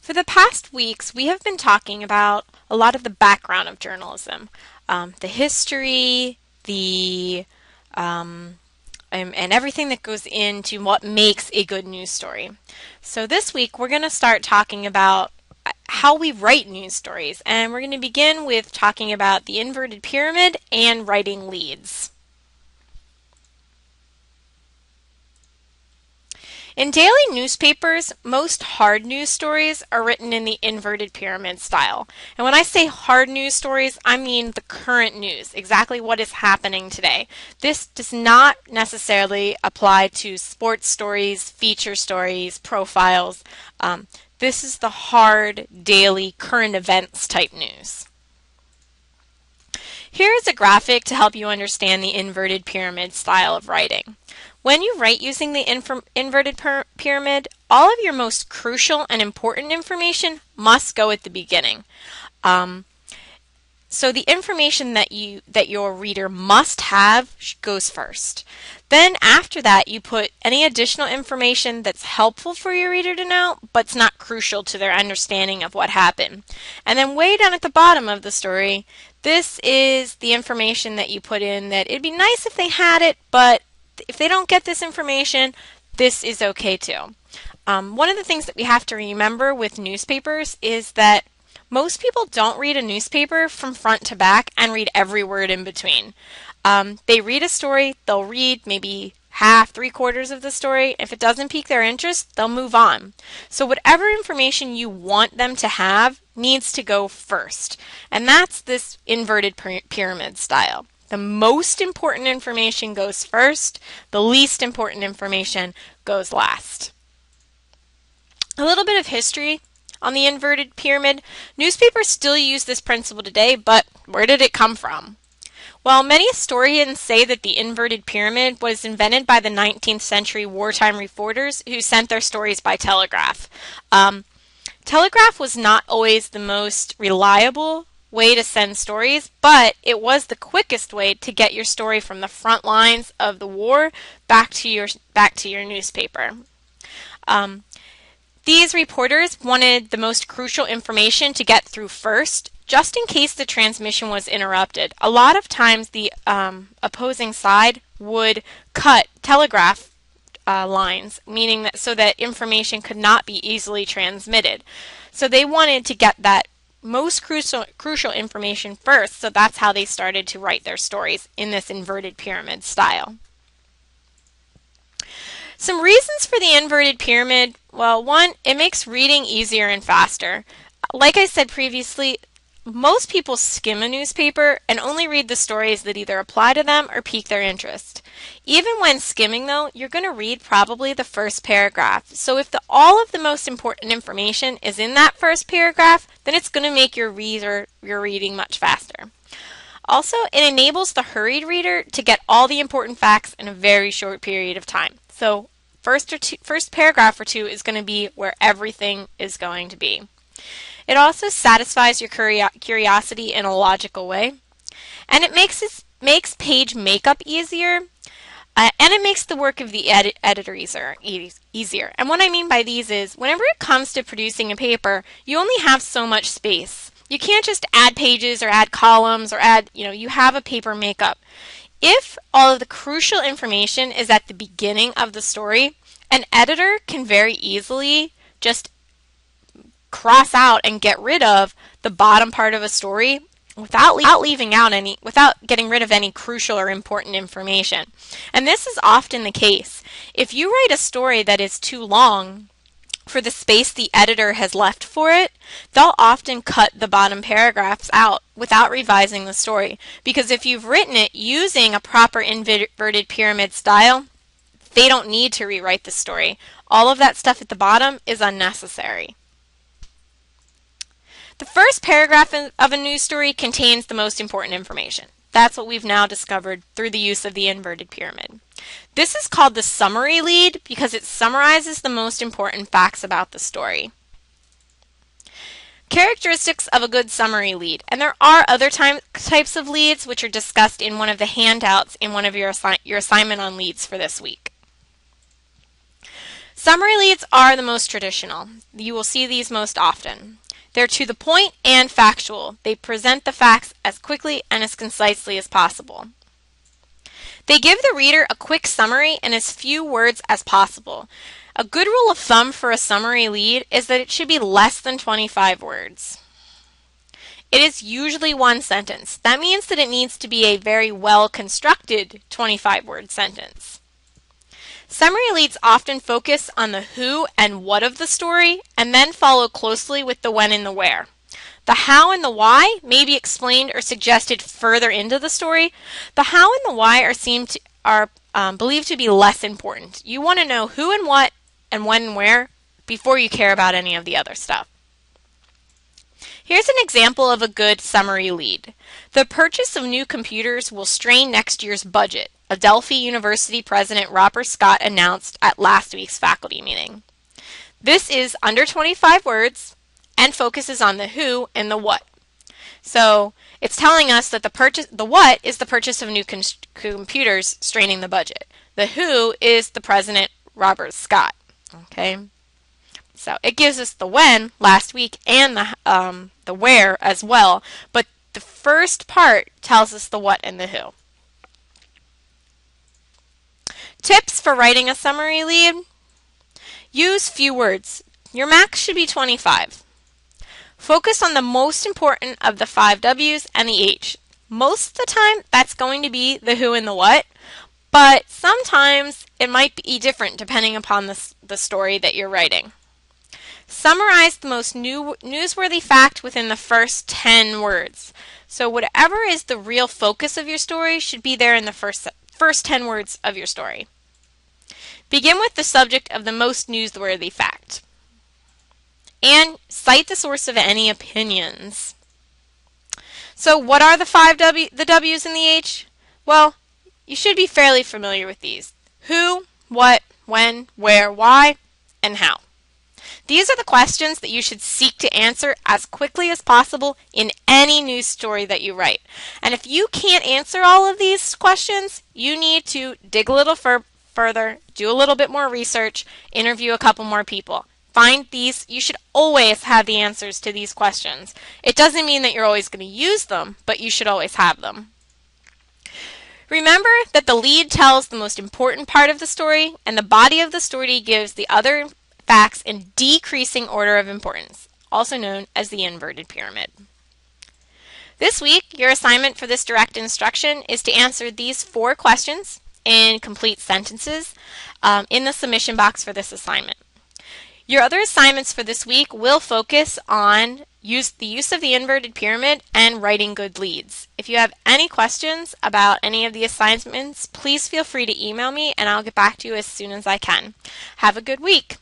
For the past weeks, we have been talking about a lot of the background of journalism, the history, and everything that goes into what makes a good news story. So this week, we're going to start talking about how we write news stories, and we're going to begin with talking about the inverted pyramid and writing leads. In daily newspapers, most hard news stories are written in the inverted pyramid style. And when I say hard news stories, I mean the current news, exactly what is happening today. This does not necessarily apply to sports stories, feature stories, profiles. This is the hard, daily, current events type news. Here is a graphic to help you understand the inverted pyramid style of writing. When you write using the inverted pyramid, all of your most crucial and important information must go at the beginning. So the information that your reader must have goes first. Then after that, you put any additional information that's helpful for your reader to know, but's not crucial to their understanding of what happened. And then way down at the bottom of the story, this is the information that you put in that it'd be nice if they had it, but if they don't get this information, this is okay too. One of the things that we have to remember with newspapers is that most people don't read a newspaper from front to back and read every word in between. They read a story, they'll read maybe half, 3/4 of the story. If it doesn't pique their interest, they'll move on. So whatever information you want them to have needs to go first. And that's this inverted pyramid style. The most important information goes first, the least important information goes last. A little bit of history on the inverted pyramid. Newspapers still use this principle today, but where did it come from? Well, many historians say that the inverted pyramid was invented by the 19th century wartime reporters who sent their stories by telegraph. Telegraph was not always the most reliable way to send stories, but it was the quickest way to get your story from the front lines of the war back to your newspaper. These reporters wanted the most crucial information to get through first, just in case the transmission was interrupted. A lot of times the opposing side would cut telegraph lines, meaning that so that information could not be easily transmitted. So they wanted to get that most crucial information first, so that's how they started to write their stories in this inverted pyramid style. Some reasons for the inverted pyramid. Well, one, it makes reading easier and faster. Like I said previously, most people skim a newspaper and only read the stories that either apply to them or pique their interest. Even when skimming though, you're going to read probably the first paragraph. So if all of the most important information is in that first paragraph, then it's going to make your reading much faster. Also, it enables the hurried reader to get all the important facts in a very short period of time. So first paragraph or two is going to be where everything is going to be. It also satisfies your curiosity in a logical way, and it makes page makeup easier, and it makes the work of the editor easier. And what I mean by these is, whenever it comes to producing a paper, you only have so much space. You can't just add pages or add columns or you have a paper makeup. If all of the crucial information is at the beginning of the story, an editor can very easily just cross out and get rid of the bottom part of a story without getting rid of any crucial or important information. And this is often the case. If you write a story that is too long for the space the editor has left for it, they'll often cut the bottom paragraphs out without revising the story. Because if you've written it using a proper inverted pyramid style, they don't need to rewrite the story. All of that stuff at the bottom is unnecessary. The first paragraph of a news story contains the most important information. That's what we've now discovered through the use of the inverted pyramid. This is called the summary lead because it summarizes the most important facts about the story. Characteristics of a good summary lead. And there are other types of leads which are discussed in one of the handouts in one of your assignment on leads for this week. Summary leads are the most traditional. You will see these most often. They're to the point and factual. They present the facts as quickly and as concisely as possible. They give the reader a quick summary in as few words as possible. A good rule of thumb for a summary lead is that it should be less than 25 words. It is usually one sentence. That means that it needs to be a very well-constructed 25-word sentence. Summary leads often focus on the who and what of the story, and then follow closely with the when and the where. The how and the why may be explained or suggested further into the story. The how and the why are believed to be less important. You want to know who and what and when and where before you care about any of the other stuff. Here's an example of a good summary lead. The purchase of new computers will strain next year's budget, Adelphi University President Robert Scott announced at last week's faculty meeting. This is under 25 words and focuses on the who and the what. So it's telling us that the what is the purchase of new computers straining the budget. The who is the President Robert Scott. Okay. So it gives us the when last week and the where as well, but the first part tells us the what and the who. Tips for writing a summary lead. Use few words. Your max should be 25. Focus on the most important of the 5 W's and the H. Most of the time, that's going to be the who and the what, but sometimes it might be different depending upon the story that you're writing. Summarize the most newsworthy fact within the first 10 words. So whatever is the real focus of your story should be there in the first 10 words of your story. Begin with the subject of the most newsworthy fact. And cite the source of any opinions. So what are the W's and the H? Well, you should be fairly familiar with these. Who, what, when, where, why, and how. These are the questions that you should seek to answer as quickly as possible in any news story that you write. And if you can't answer all of these questions, you need to dig a little further, do a little bit more research, interview a couple more people. Find these. You should always have the answers to these questions. It doesn't mean that you're always going to use them, but you should always have them. Remember that the lead tells the most important part of the story, and the body of the story gives the other facts in decreasing order of importance, also known as the inverted pyramid. This week, your assignment for this direct instruction is to answer these 4 questions in complete sentences in the submission box for this assignment. Your other assignments for this week will focus on the use of the inverted pyramid and writing good leads. If you have any questions about any of the assignments, please feel free to email me and I'll get back to you as soon as I can. Have a good week.